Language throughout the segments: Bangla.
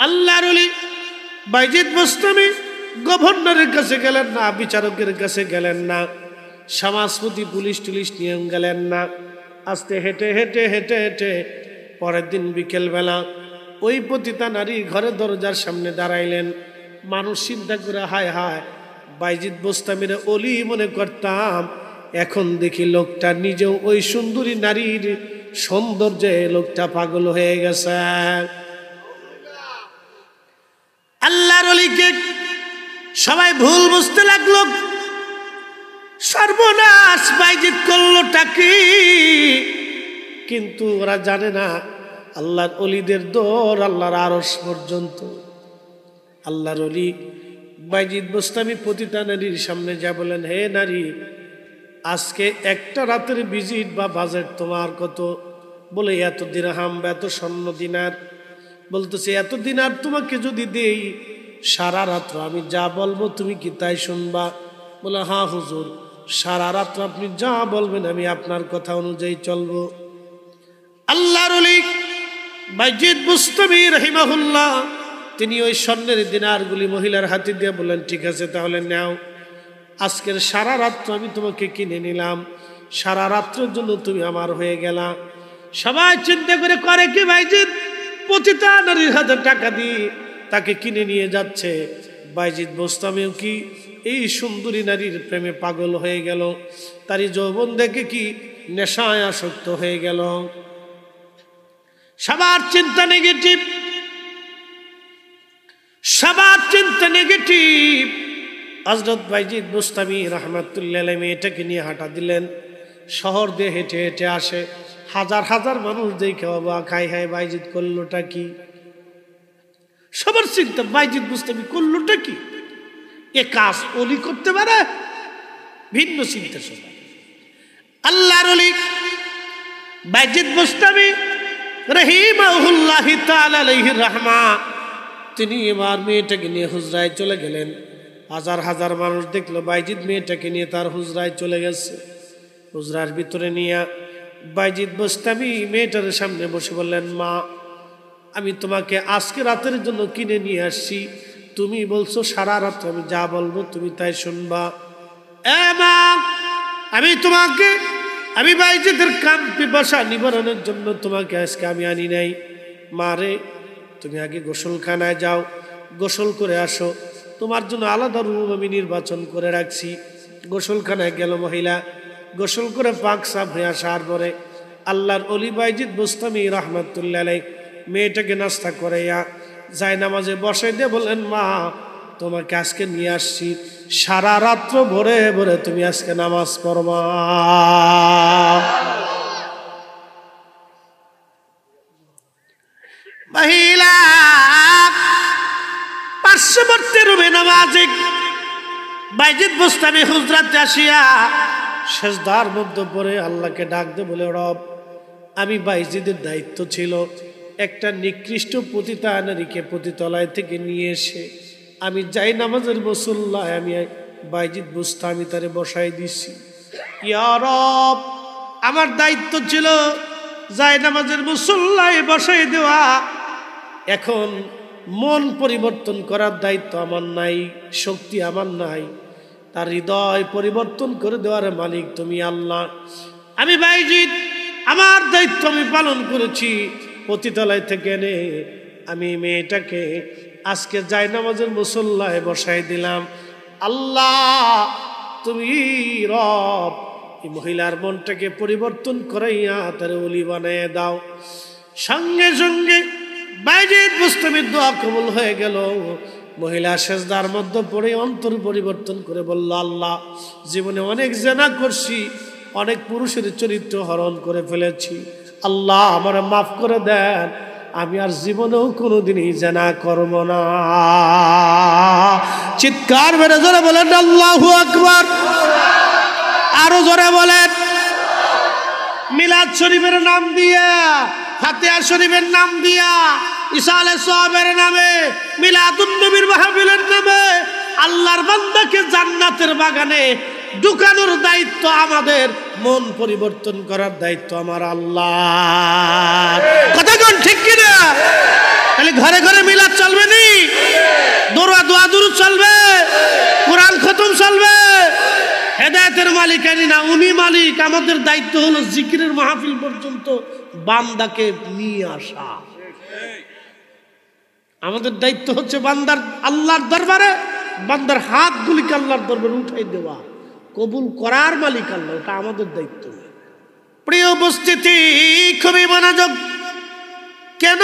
আল্লাহর ওলি বাইজিদ বুস্তামি গভর্নরের কাছে গেলেন না, বিচারকের কাছে গেলেন না, সমাজপতি পুলিশ টুলিশ নিয়ে গেলেন না। আস্তে হেঁটে হেঁটে হেঁটে হেঁটে পরের দিন বিকেলবেলা ওই পতিতা নারী ঘরে দরজার সামনে দাঁড়াইলেন। মানুষ চিন্তা করে হায় হায়, বাইজিদ বুস্তামির ওলি মনে করতাম, এখন দেখি লোকটা নিজেও ওই সুন্দরী নারীর সৌন্দর্যে লোকটা পাগল হয়ে গেছে। আল্লাহর ওলিকে সবাই ভুল বুঝতে লাগলো। সর্বনাশ, বাইজিদ করলোটা কি? কিন্তু ওরা জানে না আল্লাহর ওলিদের দৌড় আল্লাহর আরশ পর্যন্ত। আল্লাহর ওলি বাইজিদ বুস্তামি পতিতা নারীর সামনে যা বলেন, হে নারী, আজকে একটা রাতের ভিজিট বা বাজেট তোমার কত? বলে এত দিরহাম বা এত স্বর্ণ দিনার। বলতেছে এত দিনার তোমাকে যদি দেই, সারা রাত্র আমি যা বলবো তুমি কি তাই শুনবা? বলে হ্যাঁ হুজুর, সারা রাত্র আপনি যা বলবেন আমি আপনার কথা অনুযায়ী চলবো। আল্লাহর ওলি বাইজিদ বুস্তামি রাহিমাহুল্লাহ তিনি ওই স্বর্ণের দিনারগুলি মহিলার হাতে দিয়ে বলেন, ঠিক আছে তাহলে নাও, আজকের সারা রাত্র আমি তোমাকে কিনে নিলাম, সারা রাত্রের জন্য তুমি আমার হয়ে গেলা। সবাই চিন্তা করে কি বাইজিদ পতিতা নারীর হাতে টাকা দিয়ে তাকে কিনে নিয়ে যাচ্ছে। বাইজিদ বুস্তামিও কি এই সুন্দরী নারীর প্রেমে পাগল হয়ে গেল, তারই যৌবন দেখে কি নেশায় আসক্ত হয়ে গেল। সবার চিন্তা নেগেটিভ, সবার চিন্তা নেগেটিভ। হযরত বাইজিদ বুস্তামি রাহমাতুল্লাহ আলাইহি মেয়েটাকে নিয়ে হাঁটা দিলেন। শহর দিয়ে হেঁটে হেঁটে আসে, হাজার হাজার মানুষ দেখে অবাক, খাই হায় বাইজিদ করলোটা কি? সবার চিন্তা বাইজিদ বুস্তামি করলোটা কি? এ কাজ ওলি করতে পারে? ভিন্ন চিন্তা সবার। আল্লাহর ওলি বাইজিদ বুস্তামি রাহিমাহুল্লাহি তাআলা আলাইহির রাহমা তিনি এবার মেয়েটাকে নিয়ে হুজরায় চলে গেলেন। হাজার হাজার মানুষ দেখলো বাইজিদ মেয়েটাকে নিয়ে তার হুজরায় চলে গেছে। হুজরার ভিতরে নিয়ে বাইজিদ বুস্তামি মেয়েটার সামনে বসে বললেন, মা, আমি তোমাকে আজকে রাতের জন্য কিনে নিয়ে আসছি, তুমি বলছো সারা রাত আমি যা বলবো তুমি তাই শুনবা। এ মা, আমি বাইজিদের কাম পিপাসা নিবারণের জন্য তোমাকে আজকে আমি আনি নাই। মা রে, তুমি আগে গোসলখানায় যাও, গোসল করে আসো, তোমার জন্য আলাদা রুম আমি নির্বাচন করে রাখছি। গোসলখানায় গেল মহিলা, গোসল করে পাক সাফ হয়ে আসার পরে আল্লাহর ওলি বাইজিদ বুস্তামি রাহমাতুল্লাহ আলাইহি মেয়েটাকে নাস্তা করাইয়া যায় নামাজে বসাই দিয়ে বললেন, মা, তোমাকে আজকে নিয়ে আসছি, সারা রাত্র ভরে ভরে তুমি আজকে নামাজ পড়বা। মহিলা পার্শ্ববর্তী রুমে নামাজে বাইজিদ বুস্তামি হুজরাতে আসিয়া সেজদার মধ্যে পড়ে আল্লাহকে ডাক দে বলে, রব, আমি বাইজিদের দায়িত্ব ছিল একটা নিকৃষ্ট পতিতা নারীকে পতিতলায় থেকে নিয়ে এসে আমি যাই নামাজের মুসল্লায় আমি বাইজিদ বুস্তামি তারে বসাই দিছি। ইয়া রব, আমার দায়িত্ব ছিল যাই নামাজের মুসল্লায় বসাই দেওয়া, এখন মন পরিবর্তন করার দায়িত্ব আমার নাই, শক্তি আমার নাই, তার হৃদয় পরিবর্তন করে দেওয়ার মালিক তুমি আল্লাহ। আমি বাইজিদ আমার দায়িত্ব আমি পালন করেছি, পতিতলায় থেকে এনে আমি মেয়েটাকে আজকে যাই নামাজের মুসল্লায় বসাই দিলাম। আল্লাহ তুমি রব, এই মহিলার মনটাকে পরিবর্তন করাইয়া তার ওলি বানিয়ে দাও। সঙ্গে সঙ্গে বাইজিদ বুস্তামির দোয়া কবুল হয়ে গেল। মহিলা সেজদার মধ্যে পড়ে অন্তর পরিবর্তন করে বলল, আল্লাহ, জীবনে অনেক জেনা করছি, অনেক পুরুষের চরিত্র হরণ করে ফেলেছি, আল্লাহ আমার মাফ করে দেন, আমি আর জীবনেও কোনোদিনই জেনা করব না। চিৎকার মেরে জোরে বলেন আল্লাহু আকবার। আরো জোরে বলেন। মিলাদ শরীফের নাম দিয়া, ফাতিহা শরীফের নাম দিয়া, ইসালে সওয়াবের নামে, মিলাদুন নবীর মাহফিলের নামে আল্লাহর বান্দাকে জান্নাতের বাগানে ঢুকানোর দায়িত্ব আমাদের, মন পরিবর্তন করার দায়িত্ব আমার আল্লাহ। কথা কোন ঠিক কিনা? তাহলে ঘরে ঘরে মিলাদ চলবে। হেদায়েতের মালিকানি না, উনি মালিক। আমাদের দায়িত্ব হলো জিকিরের মাহফিল পর্যন্ত বান্দাকে নিয়ে আসা। আমাদের দায়িত্ব হচ্ছে বান্দার আল্লাহর দরবারে বান্দার হাতগুলিকে আল্লাহর দরবারে উঠাই দেওয়া, কবুল করার মালিক আল্লাহ, ওটা আমাদের দায়িত্ব। প্রিয় উপস্থিতি, খুবই মনোযোগ। কেন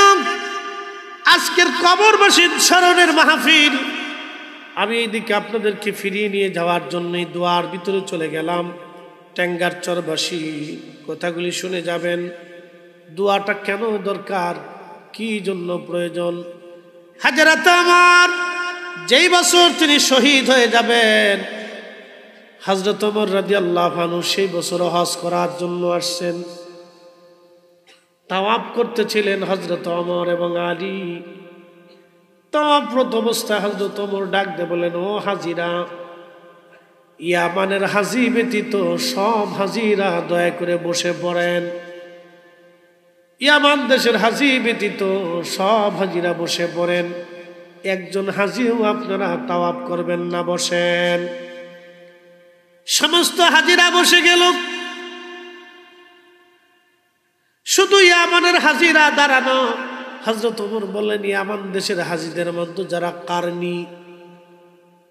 আজকের কবরবাসীর স্মরণের মাহফিল? আমি এইদিকে আপনাদেরকে ফিরিয়ে নিয়ে যাওয়ার জন্যই দোয়ার ভিতরে চলে গেলাম। ট্যাঙ্গার চরবাসী কথাগুলি শুনে যাবেন। দোয়াটা কেন দরকার, কি জন্য প্রয়োজন? হযরত ওমর যেই বছর তিনি শহীদ হয়ে যাবেন, হযরত ওমর রাদিয়াল্লাহু আনহু সেই বছর হজ করার জন্য আসছেন। তাওয়াফ করতেছিলেন হযরত ওমর এবং আলী। তাওয়াফরত অবস্থায় হযরত ওমর ডাক দিয়ে বলেন, ও হাজিরা, ইয়ামানের হাজি ব্যতীত সব হাজিরা দয়া করে বসে পড়েন। ইয়ামান দেশের হাজি ব্যতীত সব হাজিরা বসে পড়েন। একজন হাজিও আপনারা তাওয়াফ করবেন না, বসেন। সমস্ত হাজিরা বসে গেল, শুধু ইয়ামানের হাজিরা দাঁড়ানো। হযরত ওমর বললেন, ইয়ামান দেশের হাজিদের মধ্যে যারা কারনি,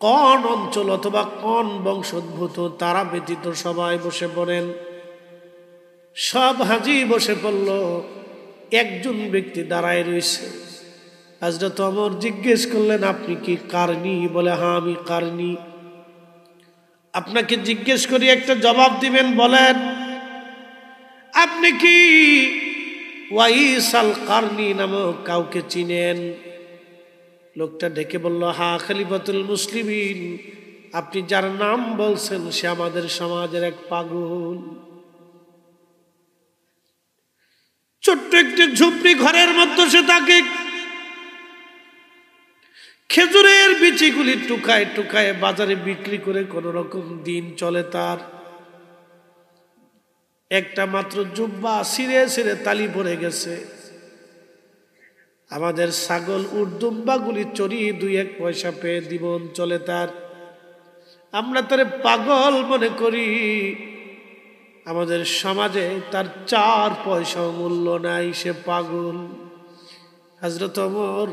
কোন অঞ্চল অথবা কোন বংশোদ্ভূত, তারা ব্যতীত সবাই বসে পড়েন। সব হাজি বসে পড়ল, একজন ব্যক্তি দাঁড়ায় রয়েছে। হযরত ওমর জিজ্ঞেস করলেন, আপনি কি কারনি? বলে, হ্যাঁ আমি কারনি। আপনাকে জিজ্ঞেস করি, একটা জবাব দিবেন, বলেন আপনি কি ওয়াইস আল কারনি নামক কাউকে চিনেন? লোকটা ডেকে বলল, হ্যাঁ খলিফাতুল মুসলিমিন, আপনি যার নাম বলছেন সে আমাদের সমাজের এক পাগল। ছোট্ট একটি ঝুপড়ি ঘরের মধ্যে সে থাকে। খেজুরের বিচিগুলি টুকায় টুকায় বাজারে বিক্রি করে কোন রকম দিন চলে তার। একটা মাত্র জুব্বা ছিঁড়ে ছিঁড়ে তালি পড়ে গেছে। আমাদের ছাগল উর্দুম্বাগুলি চড়িয়ে দুই এক পয়সা পেয়ে জীবন চলে তার। আমরা তারে পাগল মনে করি, আমাদের সমাজে তার 4 পয়সাও মূল্য নাই, সে পাগল। হযরত ওমর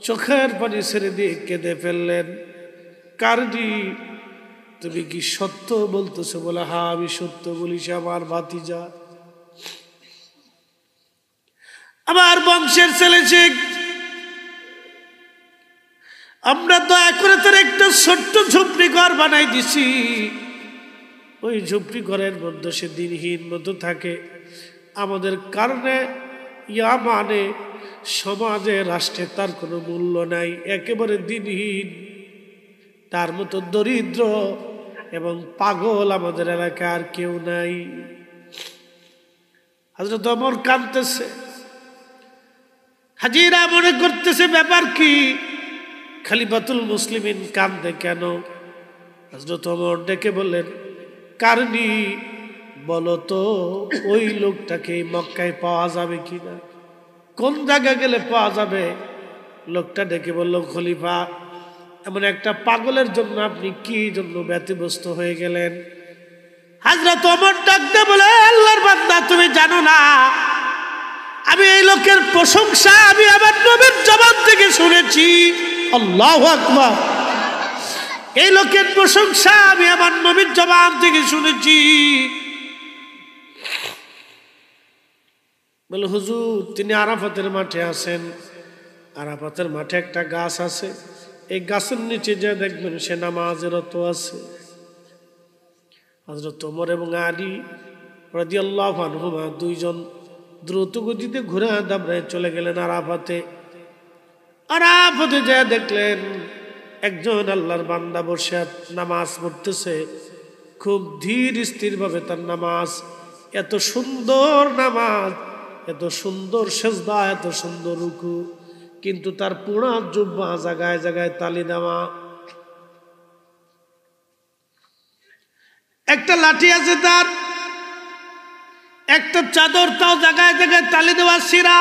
চোখের পানি ছেড়ে দিয়ে কেঁদে ফেললেন। কারনি, তুমি কি সত্য বলতেছো? বলে, হ্যাঁ আমি সত্য বলি, সে আমার ভাতিজা, আমার বংশের ছেলে। সে আমরা দয়া করে তার একটা ছোট্ট ঝুপড়ি ঘর বানাই দিছি। ওই ঝুপড়ি ঘরের মধ্যে সে দিনহীন মতো থাকে। আমাদের কারণে ইয়ামানে সমাজে রাষ্ট্রে তার কোনো মূল্য নাই, একেবারে দিনহীন। তার মতো দরিদ্র এবং পাগল আমাদের এলাকার কেউ নাই। হযরত ওমর কাঁদতেছে, হাজিরা মনে করতেছে ব্যাপার কি, খলিফাতুল মুসলিমিন কাঁদে কেন? হযরত ওমর ডেকে বললেন, কারনি, বলো তো ওই লোকটাকে মক্কায় পাওয়া যাবে কিনা? কোন জায়গায় গেলে পাওয়া যাবে? লোকটা ডেকে বলল, খলিফা, এমন একটা পাগলের জন্য আপনি কি জন্য ব্যতিব্যস্ত হয়ে গেলেন? হযরত ওমর ডাকতে বলে, আল্লাহর বান্দা, তুমি জানো না আমি এই লোকের প্রশংসা আমি আমার নবীর জবান থেকে শুনেছি। আল্লাহু আকবার। এই লোকের প্রশংসা আমি আমার নবীর জবান থেকে শুনেছি। বলে, হুজুর, তিনি আরাফাতের মাঠে আছেন। আরাফাতের মাঠে একটা গাছ আছে, এই গাছের নিচে যে দেখবেন সে নামাজে রত আছে। হযরত ওমর এবং আলী রাদিয়াল্লাহু আনহুমা দুইজন দ্রুত গতিতে ঘুরে দাবড়ায় চলে গেলেন আরাফাতে। আরাফাতে যা দেখলেন একজন আল্লাহর বান্দা বসে নামাজ পড়তেছে, খুব ধীর স্থির ভাবে তার নামাজ। এত সুন্দর নামাজ, এত সুন্দর সেজদা, এত সুন্দর রুকু, কিন্তু তার পুরা জুব্বা জায়গায় জায়গায় তালি দেওয়া। একটা লাঠি আছে তার, একটা চাদর, তাও জায়গায় জায়গায় তালি দেওয়া ছিঁড়া।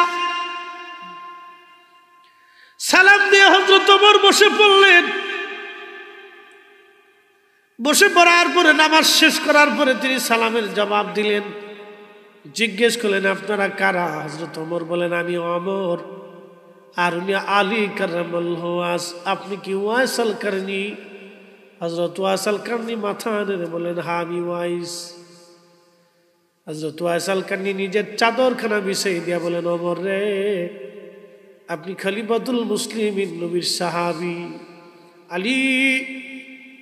সালাম দিয়ে হযরত ওমর বসে পড়লেন। বসে পড়ার পরে নামাজ শেষ করার পরে তিনি সালামের জবাব দিলেন। জিজ্ঞেস করলেন আপনারা কারা? হযরত ওমর বলেন আমি ওমর। আর উনি আলী কারামাল্লাহু ওয়াজ। আপনি কি ওয়াইস আল কারনি? হযরত ওয়াইস আল কারনি মাথা নেড়ে বলেন হ্যাঁ আমি ওয়াইস। হযরত ওয়াইস আল কারনি নিজের চাদরখানা বিছিয়ে দিয়া বলেন ওমর রে, আপনি খলিফাতুল মুসলিমিন নবীর সাহাবী। আলী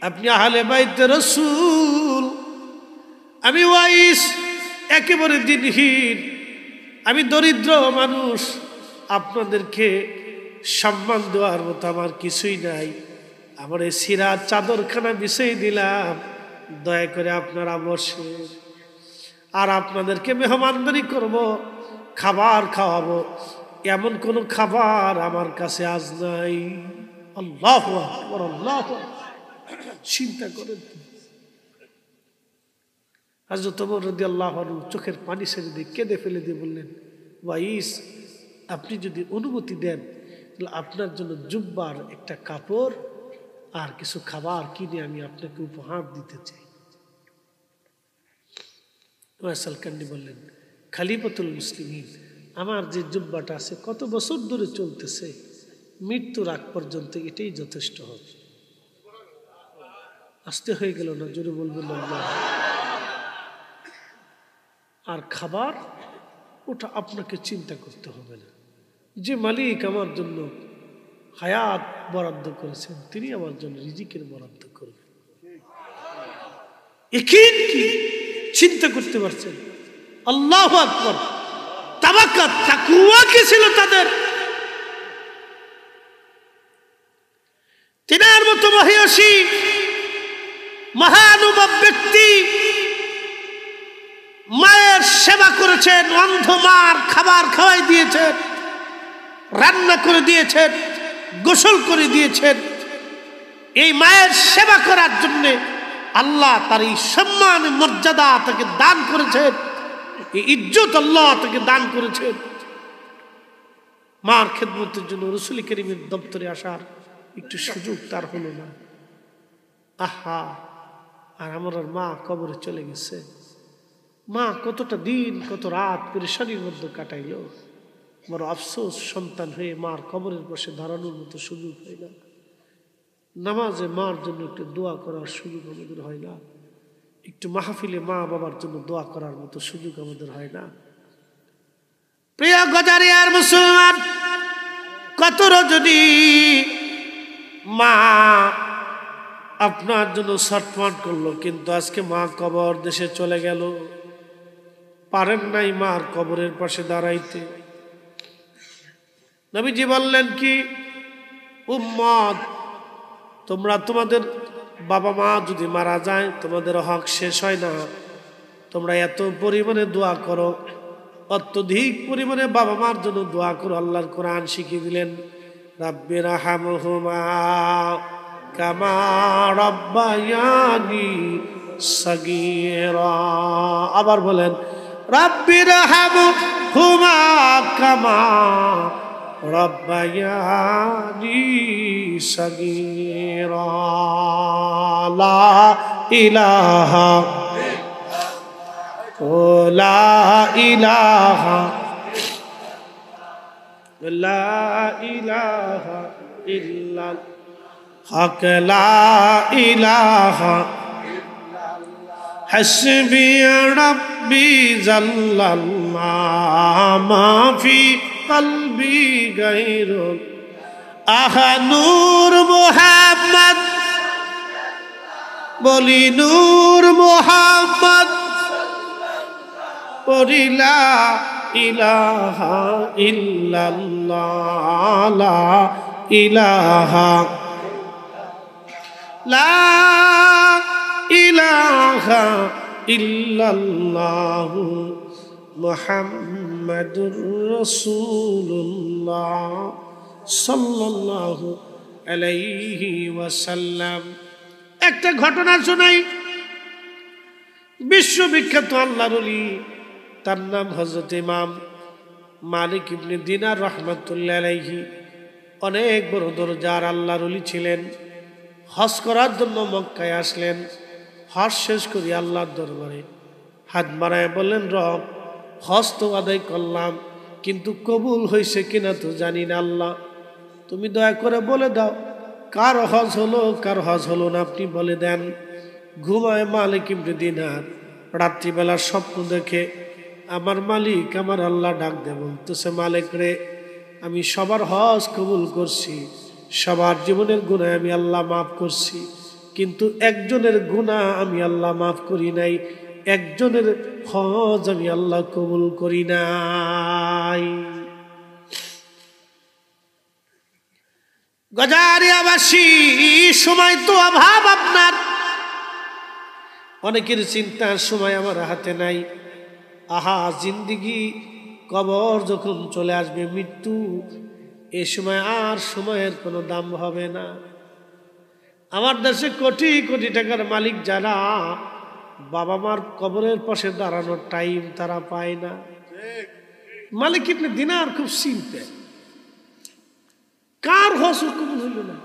আপনি আহলে বাইতে রাসূল। আমি ওয়াইস, একেবারে দিনহীন, আমি দরিদ্র মানুষ, আপনাদেরকে সম্মান দেওয়ার মতো আমার কিছুই নাই। আমার এই সিরাজ চাদরখানা বিছিয়ে দিলাম, দয়া করে আপনারা বসে, আর আপনাদেরকে মেহমানদারি করব, খাবার খাওয়াবো, এমন কোন খাবার আমার কাছে আজ নাই। আল্লাহু আকবার, আল্লাহু আকবার। চিন্তা করেন। হযরত ওমর রাদিয়াল্লাহু আনহু চোখের পানি ছেড়ে দিয়ে কেঁদে ফেলে দিয়ে বললেন ওয়াইস, আপনি যদি অনুমতি দেন তাহলে আপনার জন্য জুব্বার একটা কাপড় আর কিছু খাবার কিনে আমি আপনাকে উপহার দিতে চাই। ওয়াইস আল কারনি বললেন খলিফাতুল মুসলিমিন, আমার যে জুব্বাটা আছে কত বছর ধরে চলতেছে, মৃত্যুর আগ পর্যন্ত এটাই যথেষ্ট হবে। আসতে হয়ে গেল না? জোরে বলবেন আল্লাহ। আর খাবার ওটা আপনাকে চিন্তা করতে হবে না, যে মালিক আমার জন্য হায়াত বরাদ্দ করেছেন তিনি আমার জন্য রিজিকের বরাদ্দ করবেন। একিন কি চিন্তা করতে পারছেন? আল্লাহু আকবার। তাওয়াক্কুল তাকওয়া কি ছিল তাদের? তিনার মতো মহিয়সী মহানুভব ব্যক্তি মায়ের সেবা করেছেন, অন্ধ মার খাবার খাওয়াই দিয়েছেন, রান্না করে দিয়েছেন, গোসল করে দিয়েছেন। এই মায়ের সেবা করার জন্য আল্লাহ তার এই সম্মান মর্যাদা তাকে দান করেছেন, এই ইজ্জত আল্লাহ তাকে দান করেছেন। মার খেদমতের জন্য রাসূল করিমের দপ্তরে আসার একটু সুযোগ তার হলো না। আহা, আর আমার মা কবরে চলে গেছে। মা কতটা দিন কত রাত পেরেশানির মধ্যে কাটাইল। বড় আফসোস, সন্তান হয়ে মার কবরের পাশে দাঁড়ানোর মতো সুযোগ হয় না। নামাজে মার জন্য একটু দোয়া করার সুযোগ আমাদের হয় না। একটু মাহফিলে মা বাবার জন্য দোয়া করার মতো সুযোগ আমাদের হয় না। প্রিয় গজারিয়ার মুসলমান, কত রজনী মা আপনার জন্য ছটফট করলো, কিন্তু আজকে মা কবর দেশে চলে গেল, পারেন নাই মার কবরের পাশে দাঁড়াইতে। নবীজি বললেন কি, উম্মত তোমরা তোমাদের বাবা মা যদি মারা যায় তোমাদের হক শেষ হয় না। তোমরা এত পরিমাণে দোয়া করো, অত্যধিক পরিমাণে বাবা মার জন্য দোয়া করো। আল্লাহর কোরআন শিখিয়ে দিলেন রাব্বির হামহুমা কামা রাব্বায়ানি সাগীরা। আবার বলেন রাব্বির হামহুমা কামা রাব্বায়ানি সাগীরা। লা ইলাহা ও লা ইলাহা লা ইলাহা ইল্লাল্লাহ হক লা ইলাহা হাসবি রাব্বি জাল্লাল্লাহ মা ফি কলবি গায়রুল আহা নূর মুহাম্মদ বলি নূর মুহাম্মদ বলি লা ইলাহা ইল্লাল্লাহ লা ইলাহা লা ইলাহা ইল্লাল্লাহ মুহাম্মাদুর রাসূলুল্লাহ সাল্লাল্লাহু আলাইহি ওয়াসাল্লাম। একটা ঘটনা শোনাই। বিশ্ববিখ্যাত আল্লাহর ওলি, তার নাম হযরত ইমাম মালিক ইবনে দিনার রাহমাতুল্লাহ আলাইহি। অনেক বড় দরজার আল্লাহর ওলি ছিলেন। হজ করার জন্য মক্কায় আসলেন। হজ শেষ করি আল্লাহর দরবারে হাত বাড়ায় বললেন, রব হজ তো আদায় করলাম, কিন্তু কবুল হয়েছে কিনা তো জানি না। আল্লাহ তুমি দয়া করে বলে দাও কার হজ হলো কার হজ হলো না, আপনি বলে দেন। ঘুমায় মালিক ইবনে দিনার, রাত্রিবেলা স্বপ্ন দেখে আমার মালিক আমার আল্লাহ ডাক দে বলতেছে, মালিক রে আমি সবার হজ কবুল করছি, সবার জীবনের গুনাহ আমি আল্লাহ মাফ করছি, কিন্তু একজনের গুনাহ আমি আল্লাহ মাফ করি নাই, একজনের হজ আমি আল্লাহ কবুল করি নাই। গজারিয়াবাসী, সময় তো অভাব আপনার, অনেকের চিন্তার সময় আমার হাতে নাই। আহা জিন্দিগি, কবর যখন চলে আসবে, মৃত্যু, এ সময় আর সময়ের কোনো দাম হবে না। আমার দেশে কোটি কোটি টাকার মালিক যারা, বাবা মার কবরের পাশে দাঁড়ানোর টাইম তারা পায় না। মালিক ইবনে দিনার খুব সিম্পল, কার হজ কবুল হইল না।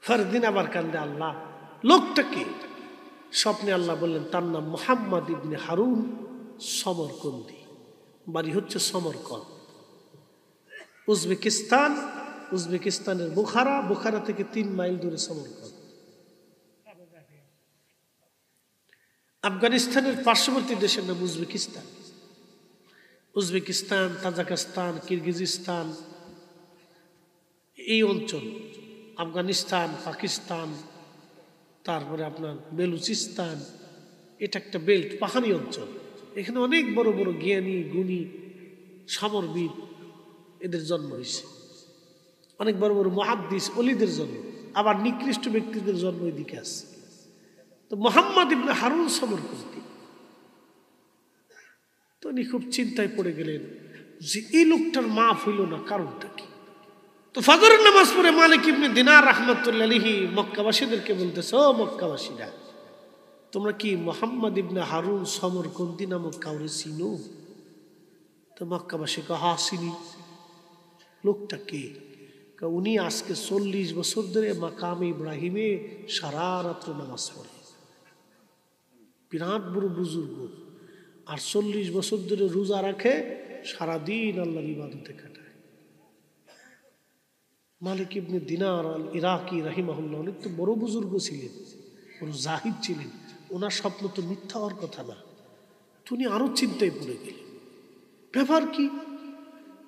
ফরদিন আবার কান্দে, আল্লাহ লোকটাকে স্বপ্নে আল্লাহ বললেন তার নাম মুহাম্মদ ইবনে হারুন সমরকন্দি, বাড়ি হচ্ছে সমরকন্দ, উজবেকিস্তান, উজবেকিস্তানের বুখারা, বুখারা থেকে 3 মাইল দূরে সমরকন্দ। আফগানিস্তানের পার্শ্ববর্তী দেশের নাম উজবেকিস্তান। উজবেকিস্তান, তাজিকিস্তান, কিরগিজস্তান, এই অঞ্চল, আফগানিস্তান, পাকিস্তান, তারপরে আপনার বেলুচিস্তান, এটা একটা বেল্ট, পাহাড়ি অঞ্চল। এখানে অনেক বড় বড় জ্ঞানী গুণী সমরবীর এদের জন্ম হয়েছে, অনেক বড় বড় মুহাদ্দিস ওলিদের জন্ম, আবার নিকৃষ্ট ব্যক্তিদের জন্ম এদিকে আছে। তো মুহাম্মদ ইবনে হারুন সমরকন্দি, তো উনি খুব চিন্তায় পড়ে গেলেন যে এই লোকটার মাফ হইল না, কারণটা কি? তো ফজরের নামাজ পড়ে মালিক ইবনে দিনার রাহমাতুল্লাহি আলাইহি মক্কাবাসীদেরকে বলতেছে, ও মক্কাবাসীরা, তোমরা কি মুহাম্মদ ইবনে হারুন সমরকন্দি নামক কাউরে চিনো? তো মক্কাবাসী কয়, হ্যাঁ চিনি। লোকটা কে? উনি আজকে 40 বছর ধরে মাকামে ইব্রাহিমে সারা রাত্র নামাজ পড়ে, বিরাট বড় বুজুর্গ, আর 40 বছর ধরে রোজা রাখে, সারাদিন আল্লাহর ইবাদতে কাটায়। মালিক ইবনে দিনার আল ইরাকি রাহিমাহুল্লাহ অনেক তো বড় বুজুর্গ ছিলেন, বড় জাহিদ ছিলেন, ওনার স্বপ্ন তো মিথ্যা হওয়ার কথা না। উনি আরো চিন্তায় পড়ে গেলেন, ব্যাপার কি?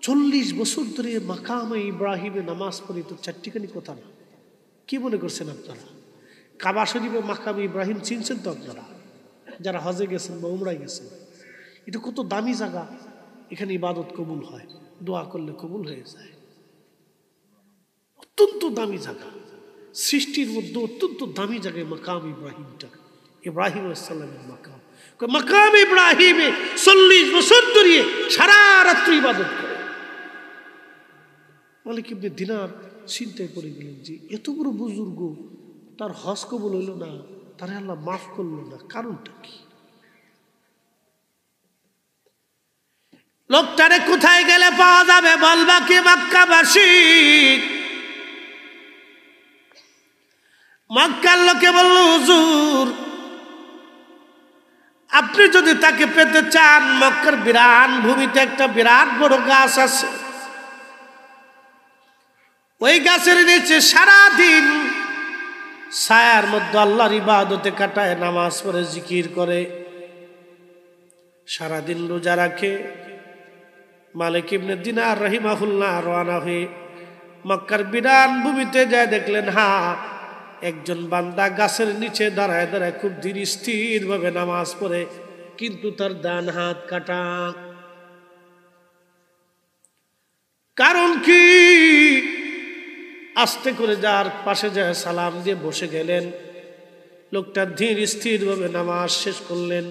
40 বছর ধরে মাকামে ইব্রাহিমে নামাজ পড়ে, তো চারটিখানি কথা না। কি মনে করছেন আপনারা? কাবা শরীফে মাকামে ইব্রাহিম চিনছেন তো আপনারা, যারা হজে গেছেন বা উমরায় গেছেন? এটা কত দামি জায়গা, এখানে ইবাদত কবুল হয়, দোয়া করলে কবুল হয়ে যায়। অত্যন্ত দামি জায়গা, সৃষ্টির মধ্যে অত্যন্ত দামি জায়গায় মাকাম ইব্রাহিমটা, ইব্রাহিম আলাইহিস সালামের মাকাম। মাকাম ইব্রাহিমে 40 বছর ধরে সারা রাত্রি ইবাদত করে। মালিক ইবনে দিনার চিন্তায় পড়ে গেলেন যে এত বড় বুজুর্গ, তার হজ কবুল হইল না, তারে আল্লাহ মাফ করলো না, কারণটা কি? লোকটারে কোথায় গেলে পাওয়া যাবে বলবা কি মক্কাবাসী? মক্কার লোকে বলল, হুজুর আপনি যদি তাকে পেতে চান, মক্কার বিরান ভূমিতে একটা বিরাট বড় গাছ আছে, ওই গাছের নিচে সারাদিন ছায়ার মধ্যে আল্লাহর ইবাদতে কাটায়, নামাজ পড়ে, জিকির করে, সারাদিন রোজা রাখে। মালিক ইবনে দিনার রাহিমাহুল্লাহ রওনা হয়ে মক্কার বিরান ভূমিতে যায়, দেখলেন একজন বান্দা গাছের নিচে দাঁড়ায় দাঁড়ায় খুব ধীর স্থির ভাবে নামাজ পড়ে, কিন্তু তার ডান হাত কাটা। কারণ কি? আস্তে করে যার পাশে যায় সালাম দিয়ে বসে গেলেন। লোকটা ধীর স্থির ভাবে নামাজ শেষ করলেন।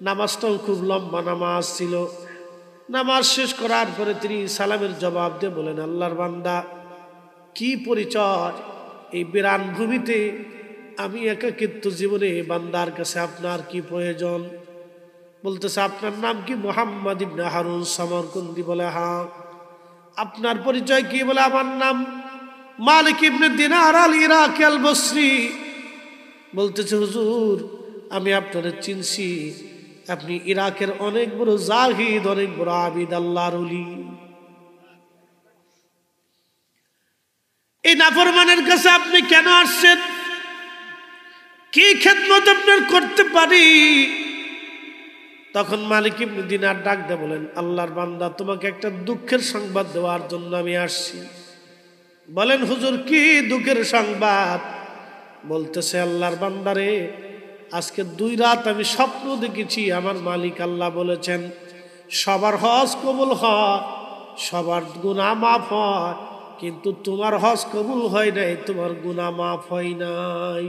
নামাজটাও খুব লম্বা নামাজ ছিল। নামাজ শেষ করার পরে তিনি সালামের জবাব দিয়ে বলেন, আল্লাহর বান্দা, কি পরিচয়? এই বিরান ভূমিতে আমি একাকিত্ব জীবনে, বান্দার কাছে আপনার কি প্রয়োজন? বলতেছে, আপনার নাম কি? মুহাম্মদ ইবনে হারুন সমরকন্দি। বলে, হ্যাঁ। আপনার পরিচয় কি? বলে, আমার নাম মালিক ইবনে দিনার আল ইরাকি আল বসরি। বলতেছে হুজুর আমি আপনারে চিনছি, আপনি ইরাকের অনেক বড় জাহিদ, অনেক বড় আবিদ, আল্লাহর ওলি। এই নাফরমানের কাছে আপনি কেন আসছেন? কি খেদমত আপনার করতে পারি? তখন মালিক ইবনে দিনার ডাক দিয়ে বলেন, আল্লাহর বান্দা, তোমাকে একটা দুঃখের সংবাদ দেওয়ার জন্য আমি আসছি। বলেন হুজুর কি দুঃখের সংবাদ? বলতেছে, আল্লাহর বান্দারে, আজকে 2 রাত আমি স্বপ্ন দেখেছি, আমার মালিক আল্লাহ বলেছেন সবার হজ কবুল হয়, সবার গুনাহ মাফ হয়, কিন্তু তোমার হজ কবুল হয় নাই, তোমার গুনাহ মাফ হয় নাই।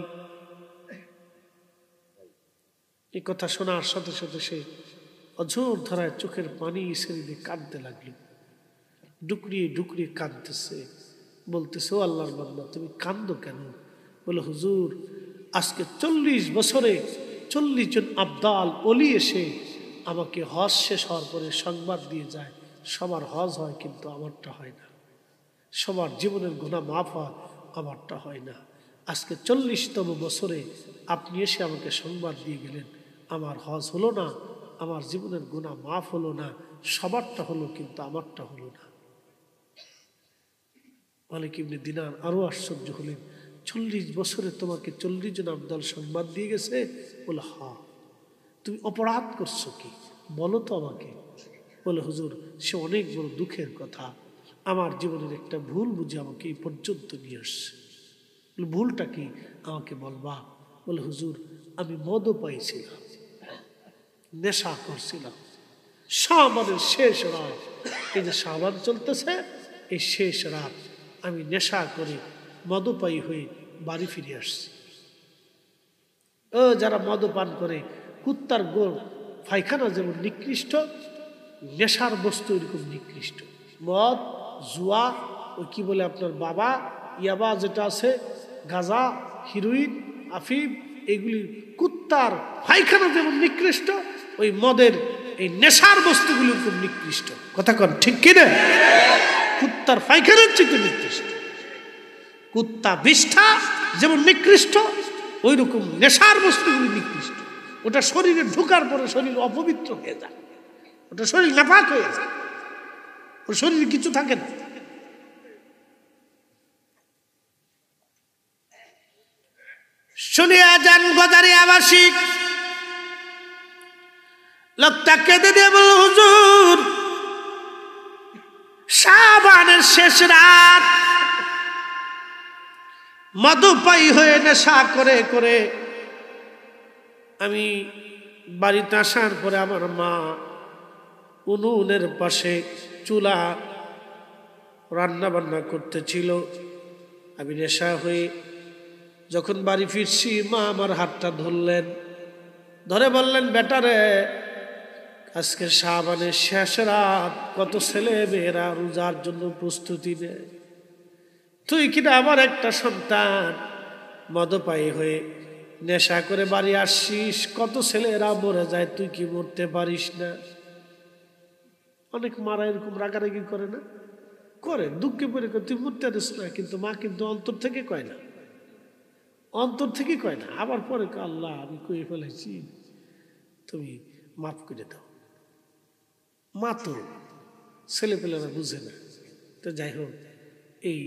এই কথা শোনার সাথে সাথে সে অঝোর ধরায় চোখের পানি ছেড়ে দিয়ে কাঁদতে লাগলো, ডুকরিয়ে ডুকরিয়ে কাঁদতেছে। বলতেছে, ও আল্লাহর বান্দা, তুমি কাঁদো কেন? বলে, হুজুর আজকে 40 বছরে 40 জন আবদাল ওলি এসে আমাকে হজ শেষ হওয়ার পরে সংবাদ দিয়ে যায় সবার হজ হয়, কিন্তু আমারটা হয় না। সবার জীবনের গুনাহ মাফ হয়, আমারটা হয় না। আজকে 40তম বছরে আপনি এসে আমাকে সংবাদ দিয়ে গেলেন আমার হজ হলো না, আমার জীবনের গুনাহ মাফ হলো না, সবারটা হলো কিন্তু আমারটা হলো না। মালিক ইবনে দিনার আরো আশ্চর্য হলেন, 40 বছরে তোমাকে 40 জন আবদাল সংবাদ দিয়ে গেছে? বলে, হ্যাঁ। তুমি অপরাধ করছো কি বলো তো আমাকে। বলে, হুজুর সে অনেক বড় দুঃখের কথা, আমার জীবনের একটা ভুল বুঝে আমাকে এই পর্যন্ত নিয়ে আসছে। ভুলটা কি আমাকে বলবা? বলে, হুজুর আমি মদও পাইছিলাম, নেশা করছিলাম, শাবানের শেষ রাত, এই যে শাবান চলতেছে এই শেষ রাত আমি নেশা করে মদপায়ী হয়ে বাড়ি ফিরে আসছি। ও যারা মদপান করে, কুত্তার গোড় পায়খানা যেমন নিকৃষ্ট, নেশার বস্তু এরকম নিকৃষ্ট। মদ, জুয়া, ওই কি বলে আপনার বাবা, ইয়াবা যেটা আছে, গাঁজা, হিরোইন, আফিম, এগুলি কুত্তার পায়খানা যেমন নিকৃষ্ট, ওই মদের এই নেশার বস্তুগুলি খুব নিকৃষ্ট। কথা কন ঠিক কিনা? কুত্তার পায়খানার চেয়ে নিকৃষ্ট। কুত্তা বিষ্ঠা যেমন নিকৃষ্ট, ওই রকম নেশার বস্তুগুলি নিকৃষ্ট। ওটা শরীরে ঢোকার পরে শরীর অপবিত্র হয়ে যায়, ওটা শরীর নাপাক হয়ে যায়, ওর শরীরে কিছু থাকে না। শুনিয়া যান গজারি আবাসিক লোকটা কেঁদে দিয়ে বলল, হুজুর শাবানের শেষ রাত মদপায়ী হয়ে নেশা করে করে আমি বাড়িতে আসার পরে আমার মা উনুনের পাশে চুলা রান্না বান্না করতেছিল। আমি নেশা হয়ে যখন বাড়ি ফিরছি, মা আমার হাতটা ধরলেন, ধরে বললেন, বেটারে আজকে শাবানের শেষ রাত, কত ছেলে মেয়েরা রোজার জন্য প্রস্তুতি নেয়, তুই কিনা আমার একটা সন্তান মদপায়ী হয়ে নেশা করে বাড়ি আসছিস, কত ছেলেরা মরে যায়, তুই কি মরতে পারিস না? অনেক মারা এরকম রাগারাগি করে না, করে দুঃখে পড়ে তুই মরতে পারিস না, কিন্তু মা কিন্তু অন্তর থেকে কয় না, অন্তর থেকে কয় না। আবার পরে আল্লাহ আমি কয়ে ফেলেছি, তুমি মাফ করে দাও। মা তো ছেলেপেলেরা বুঝে না। তো যাই হোক, এই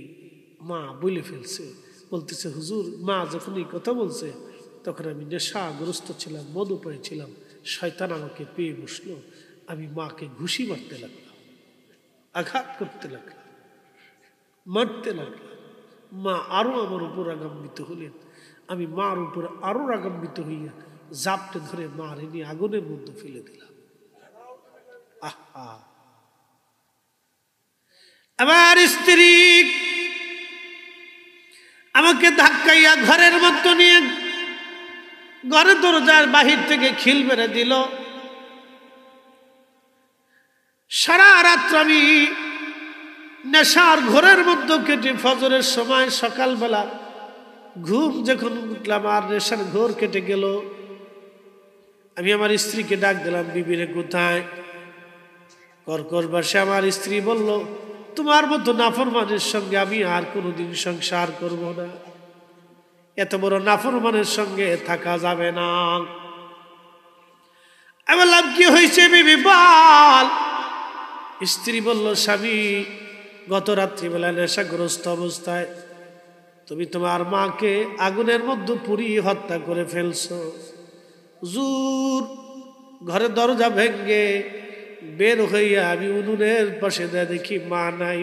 মা বলে ফেলছে, বলতেছে, হুজুর মা যখন এই কথা বলছে তখন আমি নেশাগ্রস্ত ছিলাম, মদপায়ী ছিলাম, শয়তান আমাকে পেয়ে বসলো, আমি মাকে ঘুষি মারতে লাগলাম, আঘাত করতে লাগলাম, মারতে লাগলাম। মা আরো আমার উপর রাগান্বিত হলেন, আমি মার উপর আরো রাগান্বিত হইয়া জাপটে ধরে মার এনে আগুনের মধ্যে ফেলে দিলাম। আহা, আমার স্ত্রী আমাকে ধাক্কাইয়া ঘরের মধ্যে নিয়ে ঘরের দরজার বাহির থেকে খিল মেরে দিল। সারা রাত্র আমি নেশার ঘরের মধ্যে কেটে ফজরের সময় সকালবেলা ঘুম যখন উঠলাম আর নেশার ঘোর কেটে গেল। আমি আমার স্ত্রীকে ডাক দিলাম, বিবিরে কোথায়? কর্কশ ভাষায় আমার স্ত্রী বলল, তোমার মতো নাফরমানের সঙ্গে আমি আর কোনোদিন সংসার করব না। এত বড় নাফরমানের সঙ্গে থাকা যাবে না। আমি বললাম কি হয়েছে বিবি বল। স্ত্রী বলল স্বামী গত রাত্রিবেলা নেশাগ্রস্ত অবস্থায় তুমি তোমার মাকে আগুনের মধ্যে পুড়িয়ে হত্যা করে ফেলছো। হুজুর ঘরের দরজা ভেঙ্গে বের হইয়া আমি উনুনের পাশে দেখি মা নাই,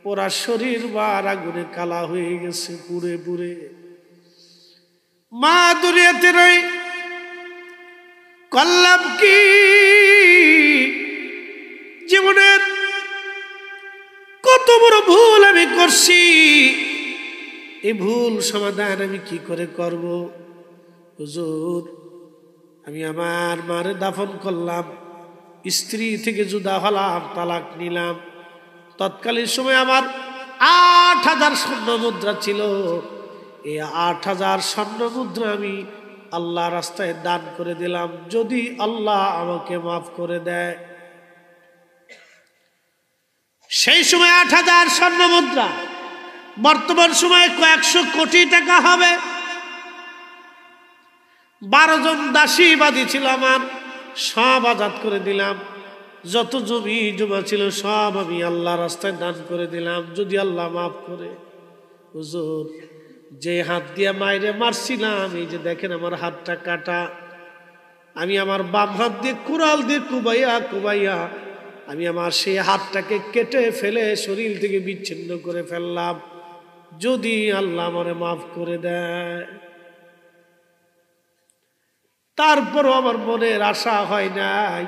ওরা শরীর বার আগুনে কালা হয়ে গেছে পুড়ে পুড়ে। মা দুনিয়াতে রই করলাম কি, জীবনের কত বড় ভুল আমি করছি, এই ভুল সমাধান আমি কি করে করব। হুজুর আমি আমার মারে দাফন করলাম, স্ত্রী থেকে জুদা হলাম, তালাক নিলাম। তৎকালীন সময় আমার ৮,০০০ স্বর্ণ মুদ্রা ছিল। এই ৮,০০০ স্বর্ণ মুদ্রা আমি আল্লাহ রাস্তায় দান করে দিলাম, যদি আল্লাহ আমাকে মাফ করে দেয়। সেই সময় ৮,০০০ স্বর্ণ মুদ্রা বর্তমান সময়ে কয়েকশো কোটি টাকা হবে। ১২ জন দাসী বাদী ছিল আমার, সব আজাদ করে দিলাম। যত জমি জমা ছিল সব আমি আল্লাহ রাস্তায় দান করে দিলাম, যদি আল্লাহ মাফ করে। হুজুর যে হাত দিয়ে মাইরে মারছিলাম, এই যে দেখেন আমার হাতটা কাটা, আমি আমার বাম হাত দিয়ে কুড়াল দিয়ে কুবাইয়া কুবাইয়া আমি আমার সেই হাতটাকে কেটে ফেলে শরীর থেকে বিচ্ছিন্ন করে ফেললাম, যদি আল্লাহ আমারে মাফ করে দেয়। তারপরও আমার মনের আশা হয় নাই।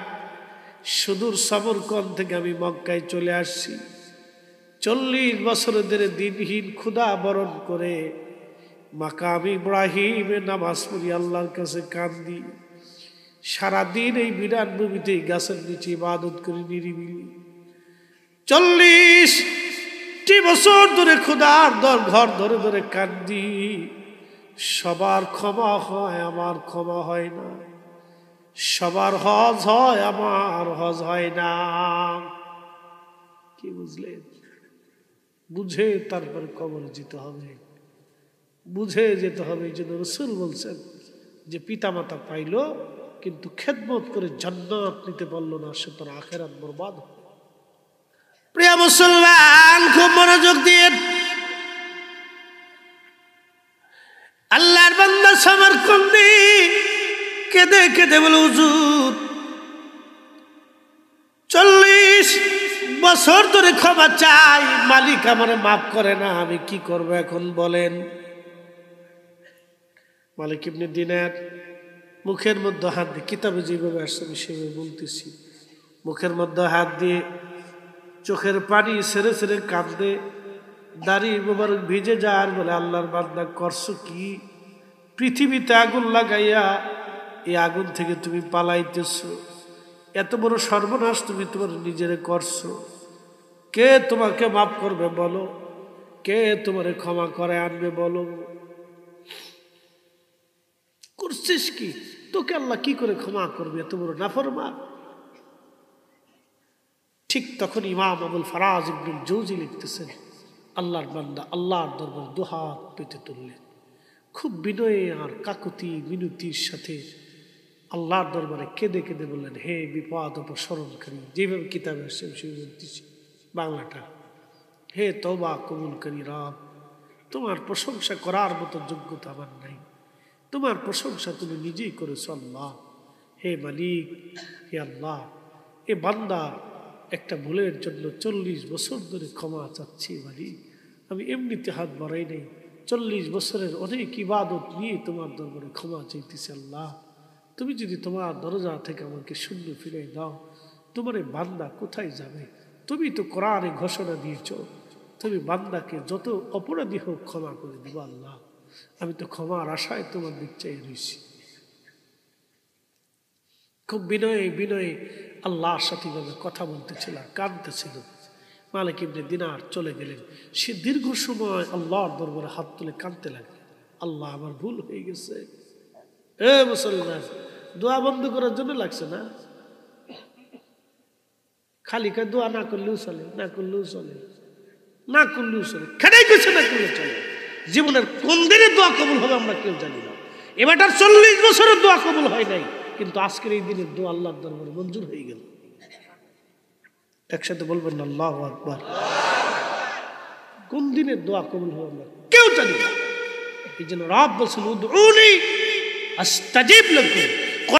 সুদূর সমরকন্দ থেকে আমি মক্কায় চলে আসছি। ৪০ বছর ধরে দিনহীন ক্ষুধা বরণ করে মাকাম ইব্রাহিমে নামাজ পড়ি, আল্লাহর কাছে কান্দি। সারাদিন এই বিরাট ভূমিতে গাছের নিচে ইবাদত করি নিরিবিলি। ৪০টি বছর ধরে ক্ষুধার ঘর ধরে ধরে কান্দি। সবার ক্ষমা হয়, আমার ক্ষমা হয় না। সবার হজ হয়, আমার হজ হয় না। কি বুঝলেন? বুঝে তারপর কবরে যেতে হবে, বুঝে যেতে হবে। এই জন্য রাসূল বলছেন যে পিতামাতা পাইল কিন্তু খেদমত করে জান্নাত নিতে পারল না, সে তার আখিরাত বরবাদ। প্রিয় মুসলমান খুব মনোযোগ দিয়ে আল্লাহর বান্দা সমরকন্দে কেঁদে কেঁদে বলে হুজুর ৪০ বছর ধরে ক্ষমা চাই, মালিক আমারে মাফ করে না, আমি কি করব এখন বলেন। মালিক ইবনে দিনার মুখের মধ্যে হাত দিয়ে, কিতাবে যেভাবে আসছে আমি সেভাবে বলতেছি, মুখের মধ্যে হাত দিয়ে চোখের পানি ছেড়ে ছেড়ে কাঁদে, দাড়ি মোবারক ভিজে যায় আর বলে আল্লাহর বান্দা করছো কি? পৃথিবীতে আগুন লাগাইয়া এই আগুন থেকে তুমি পালাইতেছো, এত বড় সর্বনাশ তুমি তোমার নিজেরে করছো। কে তোমাকে মাফ করবে বলো? কে তোমারে ক্ষমা করে আনবে বলো? করছিস কি? তোকে আল্লাহ কি করে ক্ষমা করবে? এত বড় নাফরমান। ঠিক তখন ইমাম আবুল ফারাজ ইবনুল জৌজি লিখতেছেন, আল্লাহর বান্দা আল্লাহর দরবার দুহাত পেতে তুললেন, খুব বিনয়ে আর কাকুতি মিনতির সাথে আল্লাহর দরবারে কেঁদে কেঁদে বললেন, হে বিপদ অপসরণকারী, যেভাবে কিতাবে আসছে সেই বলতেছি বাংলাটা, হে তওবা কবুলকারী রব, তোমার প্রশংসা করার মতো যোগ্যতা আমার নাই, তোমার প্রশংসা তুমি নিজেই করেছো আল্লাহ। হে মালিক, হে আল্লাহ, এ বান্দা একটা ভুলের জন্য ৪০ বছর ধরে ক্ষমা চাচ্ছি মালিক। আমি এমনিতে হাত বাড়াই নাই, ৪০ বছরের অনেক ইবাদত নিয়ে তোমার দরবারে ক্ষমা চাইতেছি আল্লাহ। তুমি যদি তোমার দরজা থেকে আমাকে শূন্য ফিরে দাও, তোমার এই বান্দা কোথায় যাবে? তুমি তো কোরআনে ঘোষণা দিয়েছ, তুমি বান্দাকে যত অপরাধী হোক ক্ষমা করে দিবা আল্লাহ। আমি তো ক্ষমার আশায় তোমার দিক চাই রয়েছি। খুব বিনয়ে বিনয়ে আল্লাহর সাথে কথা বলতেছিল, কাঁদতেছিল। মালিক ইবনে দিনার চলে গেলেন। সে দীর্ঘ সময় আল্লাহর দরবারে হাত তুলে কাঁদতে লাগলেন, আল্লাহ আমার ভুল হয়ে গেছে। এ মুসলমান, দোয়া বন্ধ করার জন্য লাগছে না, খালি কা দোয়া না করলেও চলে, না করলেও চলে, না করলেও চলে, খেটেই গেছে না করলে চলে। জীবনের কোন দিনে দোয়া কবুল হবে আমরা কেউ জানি না। এবারটার 40 বছরের দোয়া কবুল হয় নাই, কিন্তু আজকের এই দিনের দোয়া আল্লাহর দরবারে মঞ্জুর হয়ে গেল। একসাথে বলবেন না আল্লাহু আকবার। কোন দিনের দোয়া কবুল হবে আমরা কেউ জানি না। এই জন্য রব বলছেন উদউনি আস্তাজিব লাকুম,